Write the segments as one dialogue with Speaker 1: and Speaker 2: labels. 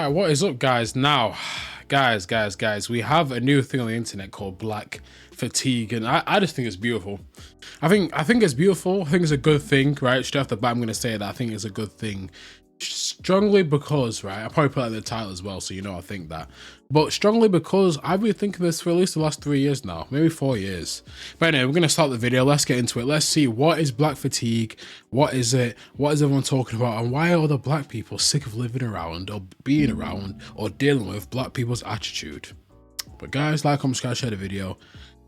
Speaker 1: Right, what is up, guys? Now, guys, we have a new thing on the internet called black fatigue, and I just think it's beautiful. I think it's beautiful. I think it's a good thing, right? Straight off the bat, I'm gonna say that I think it's a good thing. Strongly because, right, I probably put that in the title as well, so you know I think that. But strongly because I've been thinking this for at least the last 3 years now, maybe 4 years. But anyway, we're gonna start the video. Let's get into it. Let's see, what is black fatigue? What is it? What is everyone talking about? And why are all the black people sick of living around or being around or dealing with black people's attitude? But guys, like, comment, subscribe, share the video.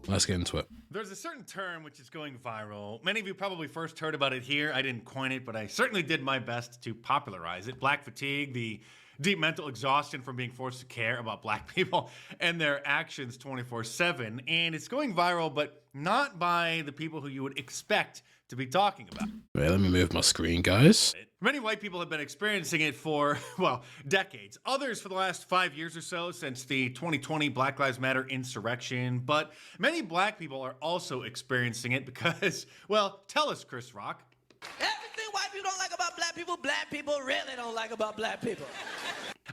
Speaker 1: Let's get into it.
Speaker 2: There's a certain term which is going viral. Many of you probably first heard about it here. I didn't coin it, but I certainly did my best to popularize it. Black fatigue, the deep mental exhaustion from being forced to care about black people and their actions 24/7. And it's going viral, but not by the people who you would expect to be talking about.
Speaker 1: Wait, let me move my screen, guys.
Speaker 2: Many white people have been experiencing it for, well, decades. Others for the last 5 years or so since the 2020 Black Lives Matter insurrection. But many black people are also experiencing it because, well, tell us, Chris Rock.
Speaker 3: Everything white people don't like about black people really don't like about black people.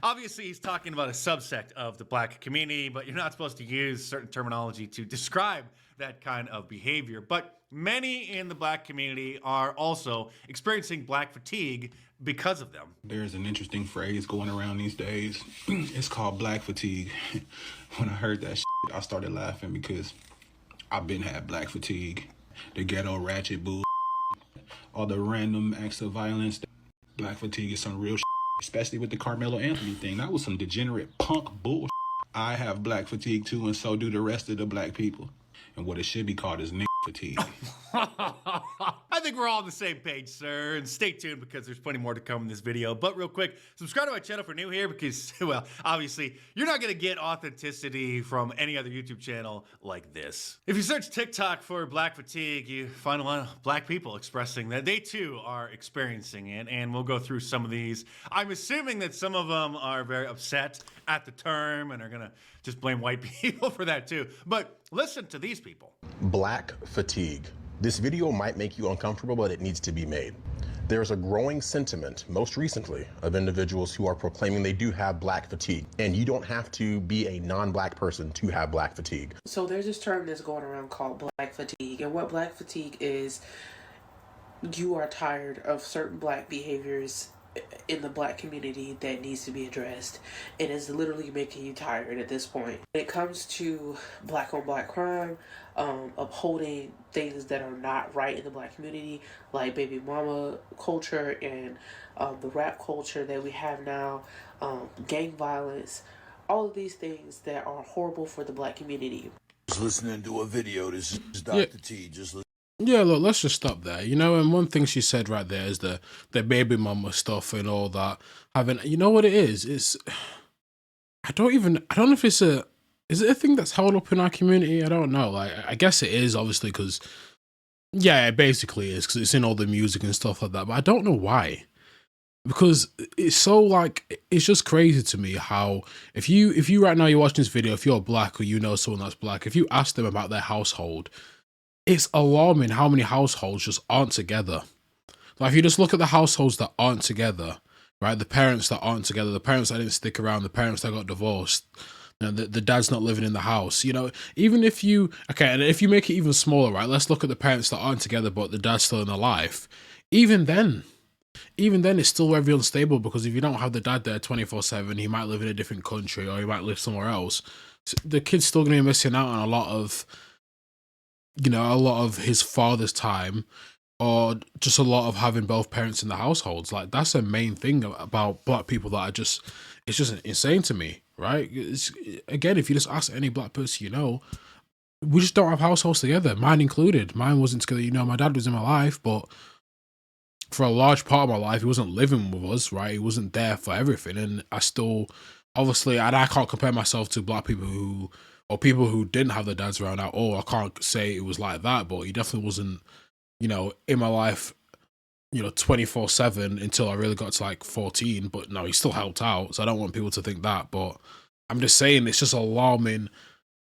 Speaker 2: Obviously, he's talking about a subsect of the black community, but you're not supposed to use certain terminology to describe that kind of behavior. But many in the black community are also experiencing black fatigue because of them.
Speaker 4: There's an interesting phrase going around these days. It's called black fatigue. When I heard that shit, I started laughing because I've been had black fatigue. The ghetto ratchet bull, all the random acts of violence. Black fatigue is some real shit, especially with the Carmelo Anthony thing. That was some degenerate punk bull. I have black fatigue too, and so do the rest of the black people. And what it should be called is nigga fatigue.
Speaker 2: I think we're all on the same page, sir. And stay tuned because there's plenty more to come in this video. But real quick, subscribe to my channel if you're new here because, well, obviously, you're not going to get authenticity from any other YouTube channel like this. If you search TikTok for black fatigue, you find a lot of black people expressing that they too are experiencing it. And we'll go through some of these. I'm assuming that some of them are very upset at the term and are going to just blame white people for that too. But listen to these people.
Speaker 5: Black fatigue. This video might make you uncomfortable, but it needs to be made. There's a growing sentiment, most recently, of individuals who are proclaiming they do have black fatigue. And you don't have to be a non-black person to have black fatigue.
Speaker 6: So there's this term that's going around called black fatigue. And what black fatigue is, you are tired of certain black behaviors in the black community that needs to be addressed, and is literally making you tired at this point. When it comes to black on black crime, upholding things that are not right in the black community, like baby mama culture and the rap culture that we have now, gang violence, all of these things that are horrible for the black community.
Speaker 7: Just listening to a video. This is Dr. T. Just listen.
Speaker 1: Yeah, look, let's just stop there. You know, and one thing she said right there is the baby mama stuff and all that. Having, you know what it is? It's, I don't know if is it a thing that's held up in our community? I don't know. Like, I guess it is, obviously, because, yeah, it basically is, because it's in all the music and stuff like that. But I don't know why. Because it's so, like, it's just crazy to me how, if you right now, you're watching this video, if you're black or you know someone that's black, if you ask them about their household, it's alarming how many households just aren't together. Like, if you just look at the households that aren't together, right? The parents that aren't together, the parents that didn't stick around, the parents that got divorced, you know, the dad's not living in the house, you know, even if you, okay, and if you make it even smaller, right? Let's look at the parents that aren't together, but the dad's still in their life. Even then, it's still very unstable, because if you don't have the dad there 24/7, he might live in a different country or he might live somewhere else. So the kid's still going to be missing out on a lot of his father's time, or just a lot of having both parents in the households. Like, that's the main thing about black people that it's just insane to me, right? Again, if you just ask any black person you know, we just don't have households together, mine included. Mine wasn't together, you know, my dad was in my life, but for a large part of my life, he wasn't living with us, right? He wasn't there for everything, and I still, obviously, and I can't compare myself to black people or people who didn't have their dads around at all. I can't say it was like that, but he definitely wasn't, you know, in my life, you know, 24/7 until I really got to like 14. But no, he still helped out. So I don't want people to think that. But I'm just saying, it's just alarming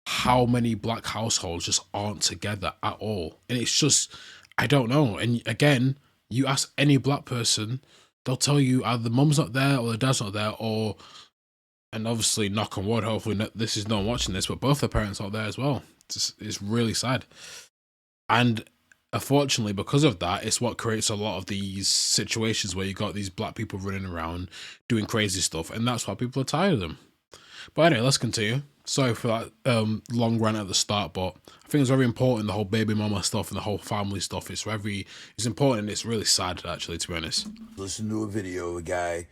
Speaker 1: how many black households just aren't together at all. And it's just, I don't know. And again, you ask any black person, they'll tell you either the mum's not there or the dad's not there, or and obviously, knock on wood, hopefully this is no one watching this, but both their parents out there as well. It's really sad. And unfortunately, because of that, it's what creates a lot of these situations where you got these black people running around doing crazy stuff, and that's why people are tired of them. But anyway, let's continue. Sorry for that long rant at the start, but I think it's very important, the whole baby mama stuff and the whole family stuff. It's important, and it's really sad, actually, to be honest.
Speaker 7: Listen to a video of a guy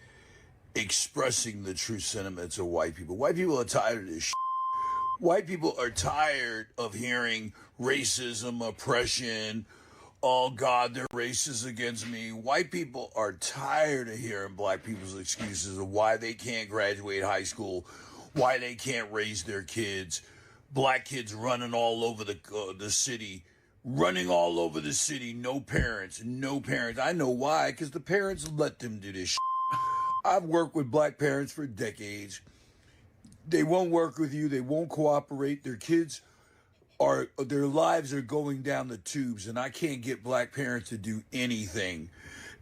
Speaker 7: expressing the true sentiments of white people. White people are tired of this shit. White people are tired of hearing racism, oppression. Oh God, they're racist against me. White people are tired of hearing black people's excuses of why they can't graduate high school, why they can't raise their kids. Black kids running all over the city, no parents. I know why, because the parents let them do this shit. I've worked with black parents for decades. They won't work with you. They won't cooperate. Their lives are going down the tubes, and I can't get black parents to do anything,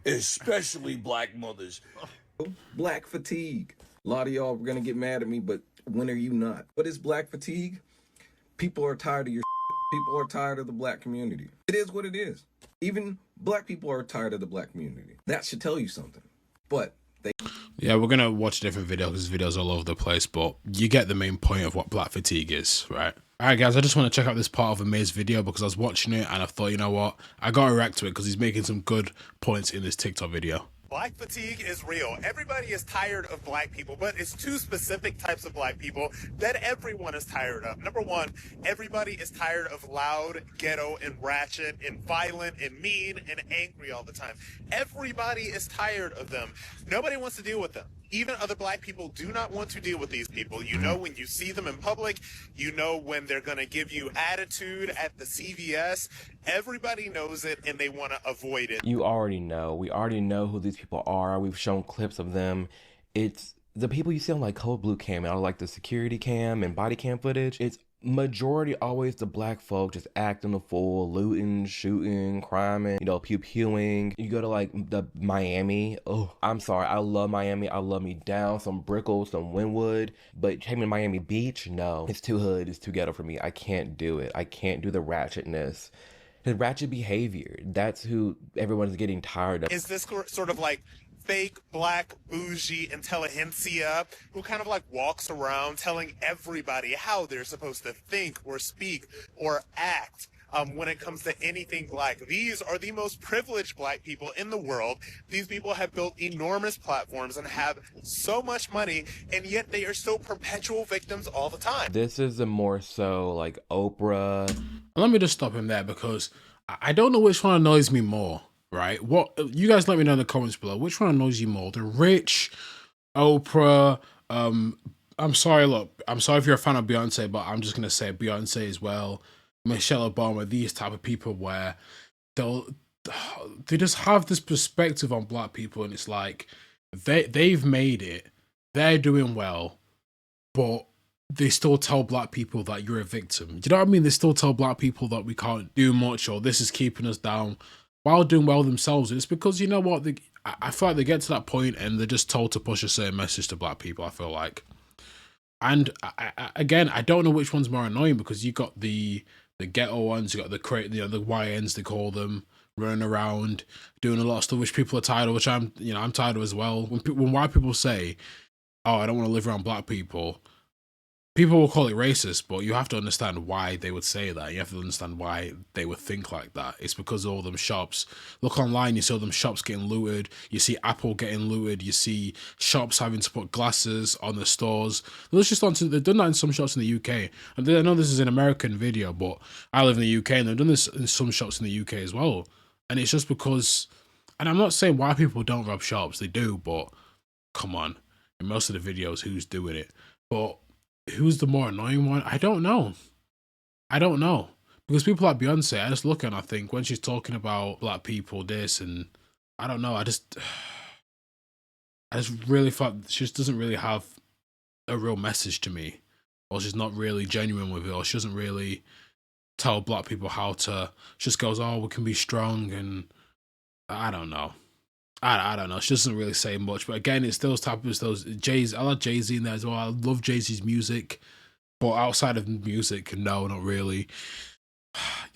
Speaker 7: especially black mothers.
Speaker 8: Black fatigue. A lot of y'all are going to get mad at me, but when are you not? What is black fatigue? People are tired of your shit. People are tired of the black community. It is what it is. Even black people are tired of the black community. That should tell you something. But
Speaker 1: yeah, we're gonna watch a different video because videos all over the place, but you get the main point of what black fatigue is, right? Alright guys, I just want to check out this part of Amaze video because I was watching it and I thought, you know what, I gotta react to it because he's making some good points in this TikTok video.
Speaker 9: Black fatigue is real. Everybody is tired of black people, but it's two specific types of black people that everyone is tired of. Number one, everybody is tired of loud, ghetto, and ratchet, and violent, and mean, and angry all the time. Everybody is tired of them. Nobody wants to deal with them. Even other black people do not want to deal with these people. You know when you see them in public, you know when they're going to give you attitude at the CVS. Everybody knows it and they want to avoid it.
Speaker 10: You already know. We already know who these people are. We've shown clips of them. It's the people you see on like Code Blue cam and like the security cam and body cam footage. It's majority always the black folk just acting a fool, looting, shooting, criming, you know, pew-pewing. You go to like the Miami. Oh, I'm sorry. I love Miami. I love me down some Brickell, some Wynwood. But taking to Miami Beach, no. It's too hood. It's too ghetto for me. I can't do it. I can't do the ratchetness. The ratchet behavior. That's who everyone is getting tired of.
Speaker 9: Is this sort of like fake black bougie intelligentsia who kind of like walks around telling everybody how they're supposed to think or speak or act when it comes to anything black. These are the most privileged black people in the world. These people have built enormous platforms and have so much money, and yet they are still perpetual victims all the time.
Speaker 10: This is a more so like Oprah.
Speaker 1: Let me just stop him there because I don't know which one annoys me more. Right? What you guys let me know in the comments below. Which one annoys you more? The rich, Oprah. I'm sorry. Look, I'm sorry if you're a fan of Beyonce, but I'm just gonna say Beyonce as well. Michelle Obama. These type of people where they just have this perspective on black people, and it's like they've made it. They're doing well, but they still tell black people that you're a victim. Do you know what I mean? They still tell black people that we can't do much or this is keeping us down, while doing well themselves. It's because, you know what, I feel like they get to that point and they're just told to push a certain message to black people, I feel like. And again, I don't know which one's more annoying because you got the ghetto ones, you got the YNs they call them, running around doing a lot of stuff which people are tired of, which I'm tired of as well. When white people say, "Oh, I don't want to live around black people," people will call it racist, but you have to understand why they would say that. You have to understand why they would think like that. It's because of all them shops. Look online, you see all them shops getting looted. You see Apple getting looted. You see shops having to put glasses on the stores. They've done that in some shops in the UK. And I know this is an American video, but I live in the UK and they've done this in some shops in the UK as well. And it's just because, and I'm not saying white people don't rob shops. They do, but come on. In most of the videos, who's doing it? But who's the more annoying one? I don't know. Because people like Beyonce, I just look and I think when she's talking about black people, this, and I don't know, I just really thought she just doesn't really have a real message to me. Or she's not really genuine with it, or she doesn't really tell black people how to, she just goes, oh, we can be strong, and I don't know. I don't know. She doesn't really say much, but again, it's those type of those Jay's. I like Jay-Z in there as well. I love Jay-Z's music, but outside of music, no, not really.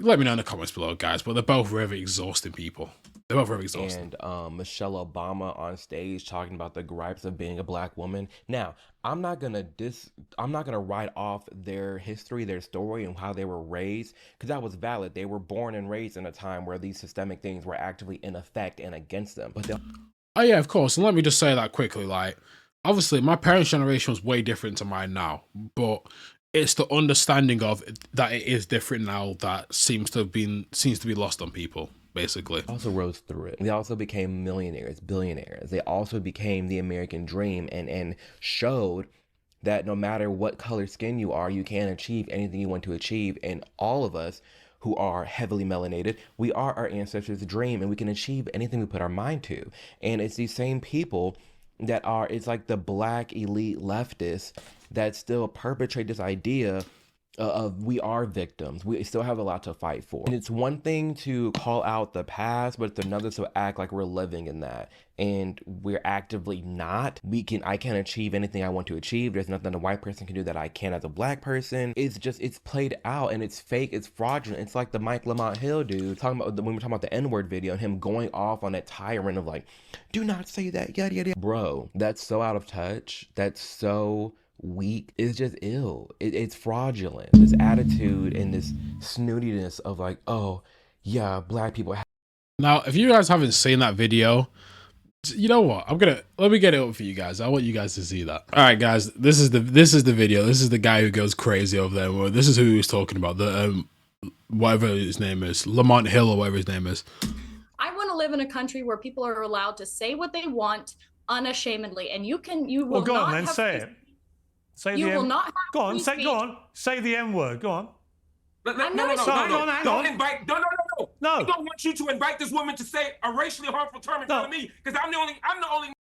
Speaker 1: Let me know in the comments below, guys. But they're both very exhausting people. They're both very exhausting.
Speaker 10: And Michelle Obama on stage talking about the gripes of being a black woman. Now, I'm not gonna write off their history, their story, and how they were raised, because that was valid. They were born and raised in a time where these systemic things were actively in effect and against them. But
Speaker 1: oh yeah, of course. And let me just say that quickly. Like, obviously, my parents' generation was way different to mine now, but it's the understanding of that it is different now that seems to be lost on people, basically.
Speaker 10: Also rose through it. They also became millionaires, billionaires. They also became the American dream and showed that no matter what color skin you are, you can achieve anything you want to achieve. And all of us who are heavily melanated, we are our ancestors' dream, and we can achieve anything we put our mind to. And it's these same people that are, it's like the black elite leftists that still perpetrate this idea of we are victims. We still have a lot to fight for. And it's one thing to call out the past, but it's another to act like we're living in that. And we're actively not. I can't achieve anything I want to achieve. There's nothing a white person can do that I can as a black person. It's played out, and it's fake, it's fraudulent. It's like the Mike Lamont Hill dude talking about, when we're talking about the N-word video, and him going off on that tyrant of like, do not say that, yada, yada. Bro, that's so out of touch. That's so weak. It's just ill. It's fraudulent. This attitude and this snootiness of like, oh yeah, black people.
Speaker 1: Now, if you guys haven't seen that video, you know what? Let me get it up for you guys. I want you guys to see that. All right, guys, this is the video. This is the guy who goes crazy over there. Well, this is who he was talking about. The whatever his name is, Lamont Hill or whatever his name is.
Speaker 11: I want to live in a country where people are allowed to say what they want unashamedly, and you will
Speaker 12: well, go
Speaker 11: not
Speaker 12: on then,
Speaker 11: have
Speaker 12: say it. Say
Speaker 11: you will not have
Speaker 12: go on,
Speaker 11: free
Speaker 12: go on. Say the M word. Go on.
Speaker 13: No.
Speaker 12: I don't
Speaker 13: want you to invite this woman to say a racially harmful term in front of me, because I'm the only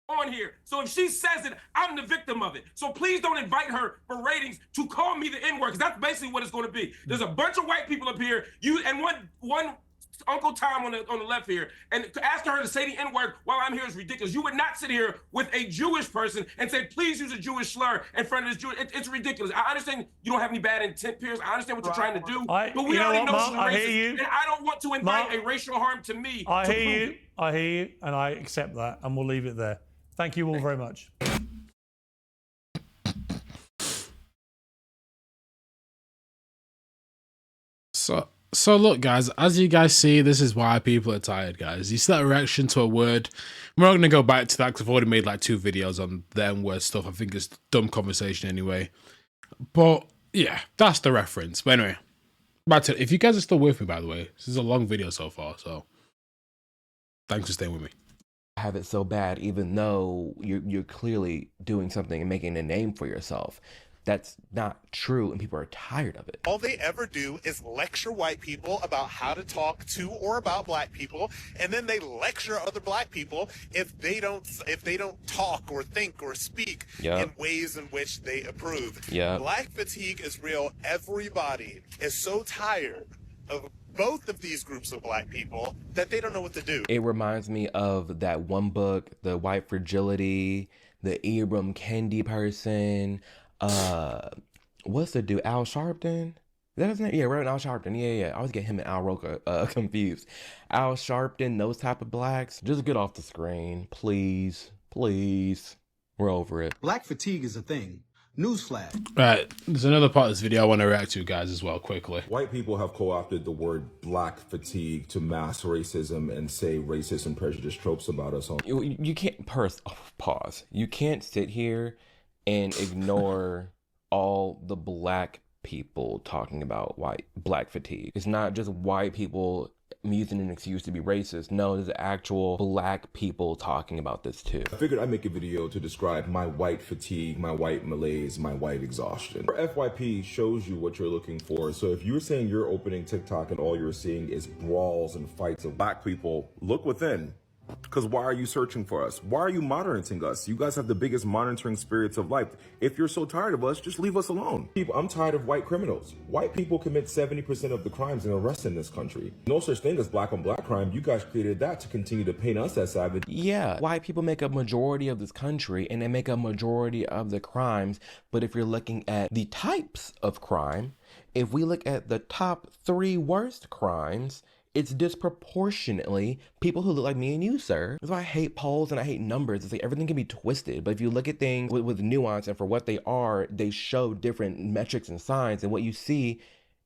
Speaker 13: on here. So if she says it, I'm the victim of it. So please don't invite her for ratings to call me the N-word, because that's basically what it's going to be. There's a bunch of white people up here, one Uncle Tom on the left here, and to ask her to say the N-word while I'm here is ridiculous. You would not sit here with a Jewish person and say, please use a Jewish slur in front of this Jewish. It's ridiculous. I understand you don't have any bad intent, Pierce. I understand what you're trying to do, but we already know she's racist, and I don't want to invite a racial harm to me.
Speaker 12: I hear you, and I accept that, and we'll leave it there. Thank you all very much.
Speaker 1: So look, guys, as you guys see, this is why people are tired, guys. You see that reaction to a word. We're not going to go back to that because I've already made like 2 videos on the N-word stuff. I think it's dumb conversation anyway. But yeah, that's the reference. But anyway, back to it. If you guys are still with me, by the way, this is a long video so far, so thanks for staying with me.
Speaker 10: Have it so bad, even though you're clearly doing something and making a name for yourself. That's not true, and people are tired of it.
Speaker 9: All they ever do is lecture white people about how to talk to or about black people, and then they lecture other black people if they don't talk or think or speak in ways in which they approve. Black fatigue is real. Everybody is so tired of both of these groups of black people that they don't know what to do.
Speaker 10: It reminds me of that one book, The White Fragility, the Ibram Kendi person. What's the dude? Al Sharpton? Is that his name? Yeah, Reverend Al Sharpton. Yeah. I always get him and Al Roker confused. Al Sharpton, those type of blacks, just get off the screen, please. We're over it.
Speaker 14: Black fatigue is a thing. Newsflash.
Speaker 1: Right, there's another part of this video I want to react to, guys, as well, quickly.
Speaker 15: White people have co-opted the word black fatigue to mask racism and say racist and prejudiced tropes about us.
Speaker 10: You can't pause. You can't sit here and ignore all the black people talking about black fatigue. It's not just white people using an excuse to be racist. No, there's actual black people talking about this too.
Speaker 15: I figured I'd make a video to describe my white fatigue, my white malaise, my white exhaustion. FYP shows you what you're looking for. So if you're saying you're opening TikTok and all you're seeing is brawls and fights of black people, look within. Because why are you searching for us? Why are you monitoring us? You guys have the biggest monitoring spirits of life. If you're so tired of us, just leave us alone. I'm tired of white criminals. White people commit 70% of the crimes and arrests in this country. No such thing as black on black crime. You guys created that to continue to paint us as savage.
Speaker 10: Yeah, white people make a majority of this country and they make a majority of the crimes. But if you're looking at the types of crime, if we look at the top 3 worst crimes, it's disproportionately people who look like me and you, sir. That's why I hate polls and I hate numbers. It's like everything can be twisted. But if you look at things with nuance and for what they are, they show different metrics and signs. And what you see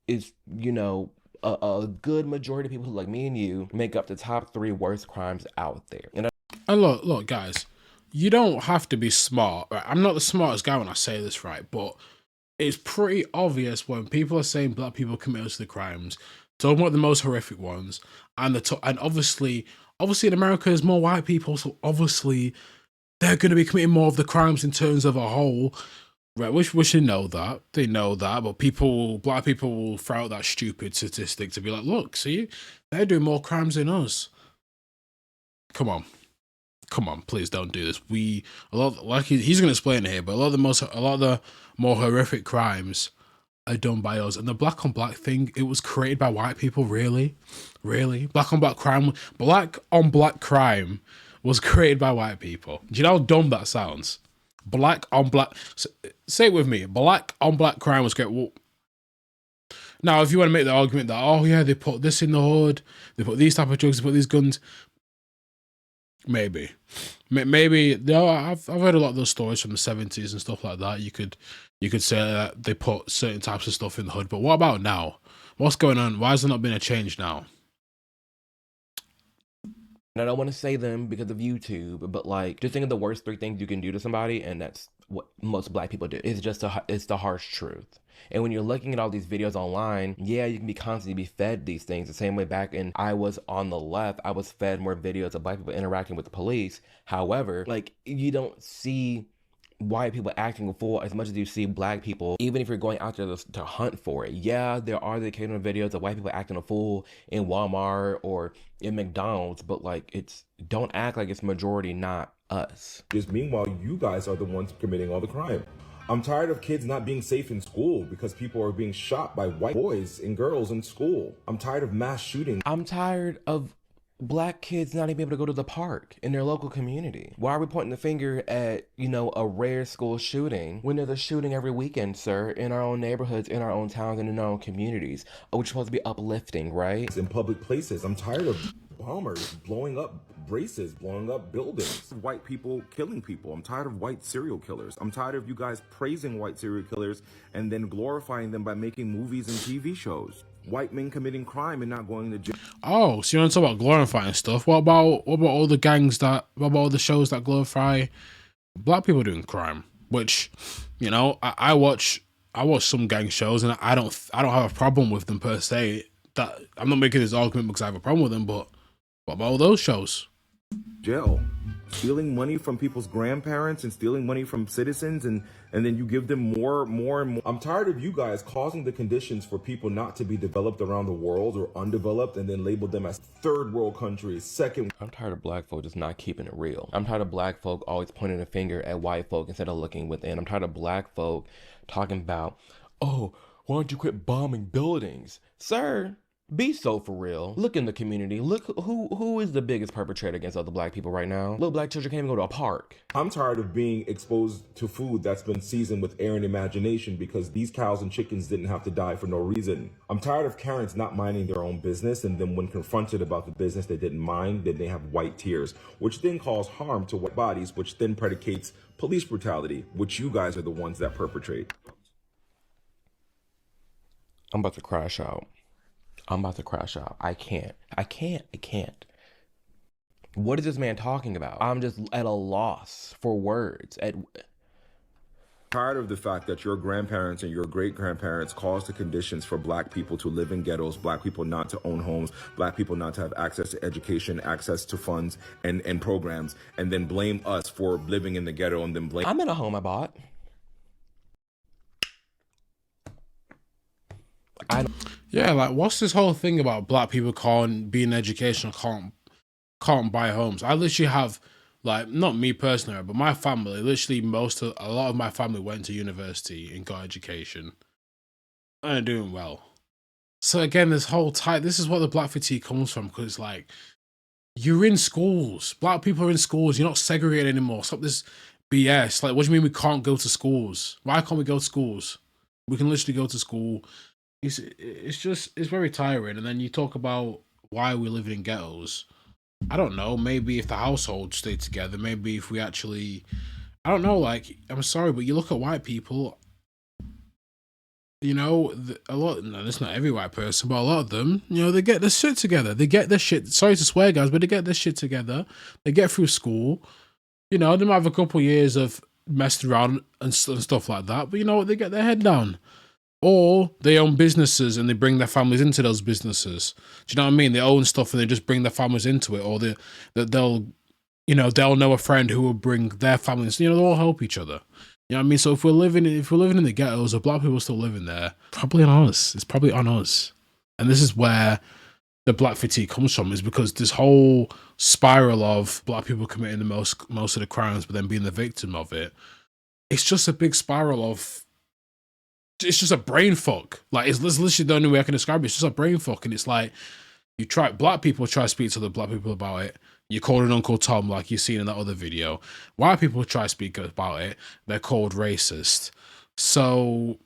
Speaker 10: is, you know, a good majority of people who look like me and you make up the top 3 worst crimes out there.
Speaker 1: And look, guys, you don't have to be smart. Right? I'm not the smartest guy when I say this, right? But it's pretty obvious when people are saying black people commit most of the crimes, talking about the most horrific ones, and obviously in America there's more white people, so obviously they're going to be committing more of the crimes in terms of a whole, right? We should know that. They know that, but black people will throw out that stupid statistic to be like, look, see, they're doing more crimes than us. Come on, please don't do this. Like he's going to explain it here, but a lot of the more horrific crimes are done by us. And the black on black thing, it was created by white people. Really? Black on black crime was created by white people. Do you know how dumb that sounds? Black on black, say it with me, black on black crime was created. Well, now if you want to make the argument that, oh yeah, they put this in the hood, they put these type of drugs, they put these guns, maybe I've heard a lot of those stories from the 70s and stuff like that. You could say that they put certain types of stuff in the hood, but what about now? What's going on? Why has there not been a change now?
Speaker 10: And I don't want to say them because of YouTube, but like, just think of the worst 3 things you can do to somebody, and that's what most black people do. It's the harsh truth. And when you're looking at all these videos online, yeah, you can be constantly fed these things. The same way back when I was on the left, I was fed more videos of black people interacting with the police. However, like, you don't see white people acting a fool as much as you see black people, even if you're going out there to hunt for it. Yeah, there are the occasional videos of white people acting a fool in Walmart or in McDonald's, but like, don't act like it's majority, not us.
Speaker 15: Just meanwhile, you guys are the ones committing all the crime. I'm tired of kids not being safe in school because people are being shot by white boys and girls in school. I'm tired of mass shootings.
Speaker 10: I'm tired of black kids not even able to go to the park in their local community. Why are we pointing the finger at, you know, a rare school shooting when there's a shooting every weekend, sir, in our own neighborhoods, in our own towns, and in our own communities? We're supposed to be uplifting, right?
Speaker 15: In public places. I'm tired of bombers blowing up braces, blowing up buildings, white people killing people. I'm tired of white serial killers. I'm tired of you guys praising white serial killers and then glorifying them by making movies and TV shows. White men committing crime and not going to jail.
Speaker 1: Oh, so you want to talk about glorifying stuff? What about all the what about all the shows that glorify black people doing crime? Which, you know, I watch some gang shows and I don't have a problem with them per se. That I'm not making this argument because I have a problem with them, but what about all those shows?
Speaker 15: Jail. Stealing money from people's grandparents and stealing money from citizens, and then you give them more and more. I'm tired of you guys causing the conditions for people not to be developed around the world or undeveloped and then label them as third world countries, second.
Speaker 10: I'm tired of black folk just not keeping it real. I'm tired of black folk always pointing a finger at white folk instead of looking within. I'm tired of black folk talking about, oh, why don't you quit bombing buildings? Sir, be so for real. Look in the community. Look who is the biggest perpetrator against other black people right now. Little black children can't even go to a park.
Speaker 15: I'm tired of being exposed to food that's been seasoned with air and imagination because these cows and chickens didn't have to die for no reason. I'm tired of Karens not minding their own business, and then when confronted about the business they didn't mind, then they have white tears, which then cause harm to white bodies, which then predicates police brutality, which you guys are the ones that perpetrate.
Speaker 10: I'm about to crash out. I can't. What is this man talking about? I'm just at a loss for words.
Speaker 15: Tired of the fact that your grandparents and your great-grandparents caused the conditions for black people to live in ghettos, black people not to own homes, black people not to have access to education, access to funds and programs, and then blame us for living in the ghetto and then blame...
Speaker 10: I'm in a home I bought.
Speaker 1: Yeah, like what's this whole thing about black people being educational can't buy homes. I literally have, like, not me personally, but my family, literally a lot of my family went to university and got education and are doing well. So again, this is what the black fatigue comes from, because it's like, you're in schools. Black people are in schools. You're not segregated anymore. Stop this BS. Like, what do you mean we can't go to schools? Why can't we go to schools? We can literally go to school. It's very tiring. And then you talk about why we live in ghettos. I don't know. Maybe if the household stayed together, maybe if we actually, I don't know. Like, I'm sorry, but you look at white people, you know, it's not every white person, but a lot of them, you know, they get their shit together. They get their shit, sorry to swear, guys, but they get their shit together. They get through school. You know, they might have a couple years of messing around and stuff like that, but you know what? They get their head down. Or they own businesses and they bring their families into those businesses. Do you know what I mean? They own stuff and they just bring their families into it. Or they'll know a friend who will bring their families. You know, they'll all help each other. You know what I mean? So if we're living in the ghettos, or black people still living there, probably on us. It's probably on us. And this is where the black fatigue comes from, is because this whole spiral of black people committing the most of the crimes, but then being the victim of it. It's just a big spiral of, it's just a brain fuck. Like, it's literally the only way I can describe it. It's just a brain fuck. And it's like, black people try to speak to the black people about it. You called an Uncle Tom, like you've seen in that other video. White people try to speak about it. They're called racist. So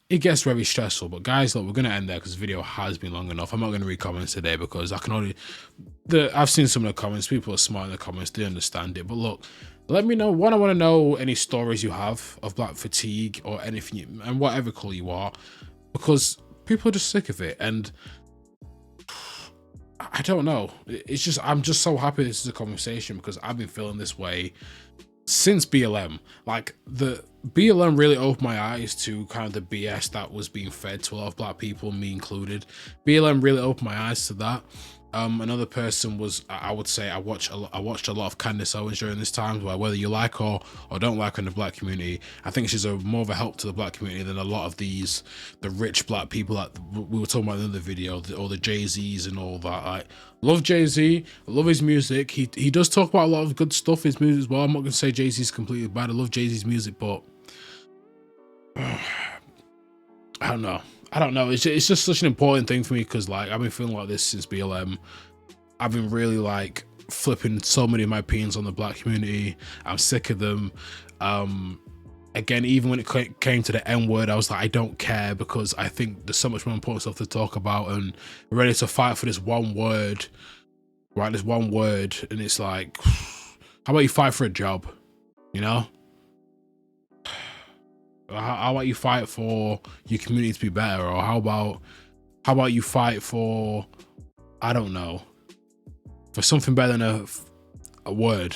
Speaker 1: it gets very stressful. But guys, look, we're going to end there because the video has been long enough. I'm not going to read comments today because I can only, I've seen some of the comments. People are smart in the comments. They understand it. But look, let me know. I want to know any stories you have of black fatigue or anything, and whatever color you are, because people are just sick of it. And I don't know. It's just, I'm just so happy this is a conversation, because I've been feeling this way since BLM. Like, the BLM really opened my eyes to kind of the BS that was being fed to a lot of black people, me included. BLM really opened my eyes to that. Another person was, I would say, I watched a lot of Candace Owens during this time, where whether you like her or don't like her in the black community, I think she's more of a help to the black community than a lot of the rich black people that we were talking about in the video, or the Jay-Z's and all that. I love Jay-Z, I love his music. He does talk about a lot of good stuff in his music as well. I'm not gonna say Jay-Z's completely bad. I love Jay-Z's music, but I don't know. It's just such an important thing for me, because like, I've been feeling like this since BLM. I've been really like flipping so many of my opinions on the black community. I'm sick of them. Again, even when it came to the N-word, I was like, I don't care, because I think there's so much more important stuff to talk about, and we're ready to fight for this one word, right? This one word. And it's like, how about you fight for a job, you know? How about you fight for your community to be better? Or how about you fight for, I don't know, for something better than a word?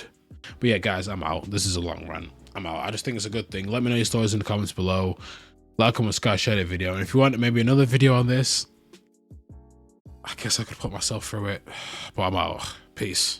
Speaker 1: But yeah, guys, I'm out. This is a long run. I'm out. I just think it's a good thing. Let me know your stories in the comments below. Like, comment, subscribe, share the video. And if you want maybe another video on this, I guess I could put myself through it. But I'm out. Peace.